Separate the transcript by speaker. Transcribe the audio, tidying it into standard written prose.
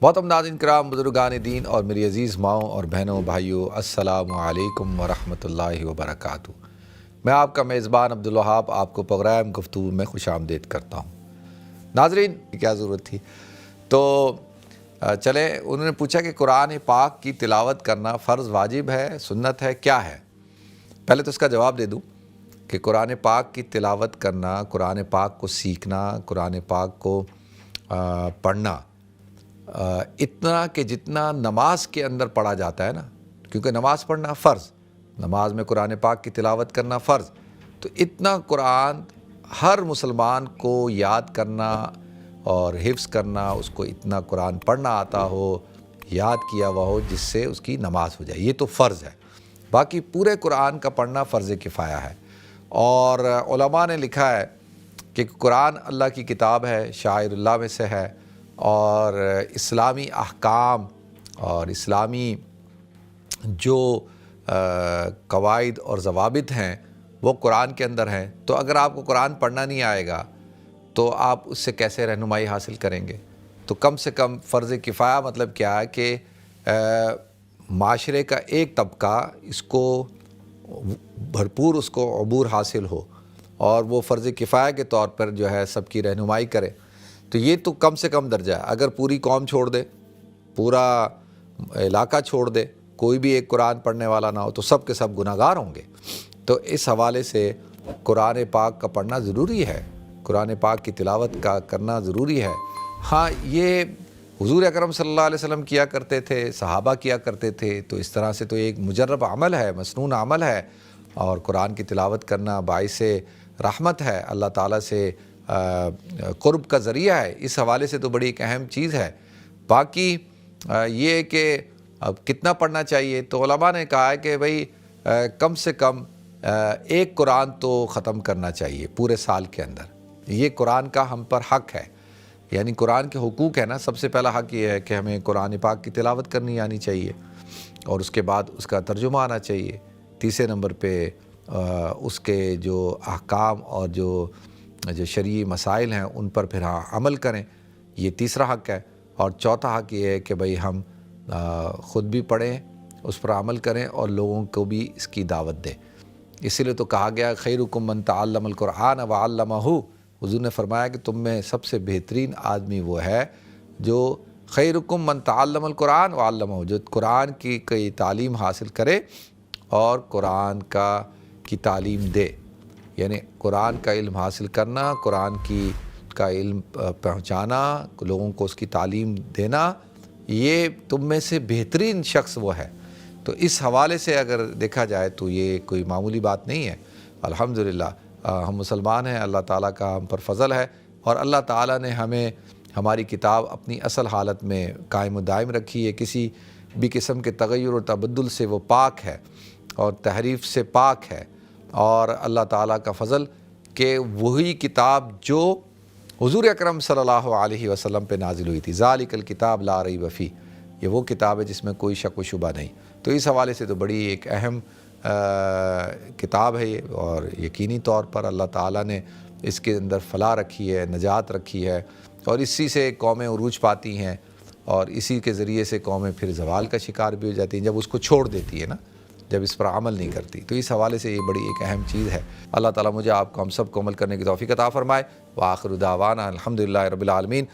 Speaker 1: محترم ناظرین کرام، بزرگان دین اور میری عزیز ماؤں اور بہنوں بھائیوں، السلام علیکم ورحمۃ اللہ وبرکاتہ۔ میں آپ کا میزبان عبدالوہاب آپ کو پروگرام گفتگو میں خوش آمدید کرتا ہوں۔ ناظرین، کیا ضرورت تھی؟ تو چلیں، انہوں نے پوچھا کہ قرآن پاک کی تلاوت کرنا فرض واجب ہے، سنت ہے، کیا ہے؟ پہلے تو اس کا جواب دے دوں کہ قرآن پاک کی تلاوت کرنا، قرآن پاک کو سیکھنا، قرآن پاک کو پڑھنا اتنا کہ جتنا نماز کے اندر پڑھا جاتا ہے نا، کیونکہ نماز پڑھنا فرض، نماز میں قرآن پاک کی تلاوت کرنا فرض، تو اتنا قرآن ہر مسلمان کو یاد کرنا اور حفظ کرنا، اس کو اتنا قرآن پڑھنا آتا ہو، یاد کیا ہوا ہو، جس سے اس کی نماز ہو جائے، یہ تو فرض ہے۔ باقی پورے قرآن کا پڑھنا فرض کفایہ ہے، اور علماء نے لکھا ہے کہ قرآن اللہ کی کتاب ہے، شاعر اللہ میں سے ہے، اور اسلامی احکام اور اسلامی جو قواعد اور ضوابط ہیں وہ قرآن کے اندر ہیں۔ تو اگر آپ کو قرآن پڑھنا نہیں آئے گا تو آپ اس سے کیسے رہنمائی حاصل کریں گے؟ تو کم سے کم فرض کفایہ مطلب کیا ہے کہ معاشرے کا ایک طبقہ اس کو بھرپور اس کو عبور حاصل ہو، اور وہ فرض کفایہ کے طور پر جو ہے سب کی رہنمائی کرے، تو یہ تو کم سے کم درجہ ہے۔ اگر پوری قوم چھوڑ دے، پورا علاقہ چھوڑ دے، کوئی بھی ایک قرآن پڑھنے والا نہ ہو، تو سب کے سب گناہ گار ہوں گے۔ تو اس حوالے سے قرآن پاک کا پڑھنا ضروری ہے، قرآن پاک کی تلاوت کا کرنا ضروری ہے۔ ہاں، یہ حضور اکرم صلی اللہ علیہ وسلم کیا کرتے تھے، صحابہ کیا کرتے تھے، تو اس طرح سے تو ایک مجرب عمل ہے، مسنون عمل ہے، اور قرآن کی تلاوت کرنا باعث رحمت ہے، اللہ تعالیٰ سے قرب کا ذریعہ ہے۔ اس حوالے سے تو بڑی ایک اہم چیز ہے۔ باقی یہ کہ اب کتنا پڑھنا چاہیے، تو علماء نے کہا ہے کہ بھئی کم سے کم ایک قرآن تو ختم کرنا چاہیے پورے سال کے اندر۔ یہ قرآن کا ہم پر حق ہے، یعنی قرآن کے حقوق ہے نا۔ سب سے پہلا حق یہ ہے کہ ہمیں قرآن پاک کی تلاوت کرنی آنی چاہیے، اور اس کے بعد اس کا ترجمہ آنا چاہیے۔ تیسرے نمبر پہ اس کے جو احکام اور جو شرعی مسائل ہیں ان پر پھر عمل کریں، یہ تیسرا حق ہے۔ اور چوتھا حق یہ ہے کہ بھئی ہم خود بھی پڑھیں، اس پر عمل کریں، اور لوگوں کو بھی اس کی دعوت دیں۔ اسی لیے تو کہا گیا خیرکم من تعلم القرآن وعلمہ۔ حضور نے فرمایا کہ تم میں سب سے بہترین آدمی وہ ہے جو خیرکم من تعلم القرآن وعلمہ، جو قرآن کی تعلیم حاصل کرے اور قرآن کی تعلیم دے، یعنی قرآن کا علم حاصل کرنا، قرآن کا علم پہنچانا، لوگوں کو اس کی تعلیم دینا، یہ تم میں سے بہترین شخص وہ ہے۔ تو اس حوالے سے اگر دیکھا جائے تو یہ کوئی معمولی بات نہیں ہے۔ الحمدللہ ہم مسلمان ہیں، اللہ تعالیٰ کا ہم پر فضل ہے، اور اللہ تعالیٰ نے ہمیں ہماری کتاب اپنی اصل حالت میں قائم و دائم رکھی ہے، کسی بھی قسم کے تغیر و تبدل سے وہ پاک ہے، اور تحریف سے پاک ہے۔ اور اللہ تعالیٰ کا فضل کہ وہی کتاب جو حضور اکرم صلی اللہ علیہ وسلم پہ نازل ہوئی تھی، ذالک الکتاب لا ریب فیہ، یہ وہ کتاب ہے جس میں کوئی شک و شبہ نہیں۔ تو اس حوالے سے تو بڑی ایک اہم کتاب ہے یہ، اور یقینی طور پر اللہ تعالیٰ نے اس کے اندر فلاح رکھی ہے، نجات رکھی ہے، اور اسی سے قومیں عروج پاتی ہیں، اور اسی کے ذریعے سے قومیں پھر زوال کا شکار بھی ہو جاتی ہیں جب اس کو چھوڑ دیتی ہے نا، جب اس پر عمل نہیں کرتی۔ تو اس حوالے سے یہ بڑی ایک اہم چیز ہے۔ اللہ تعالیٰ مجھے آپ کو ہم سب کو عمل کرنے کی توفیق عطا فرمائے۔ وآخر دعوانا الحمدللہ رب العالمین۔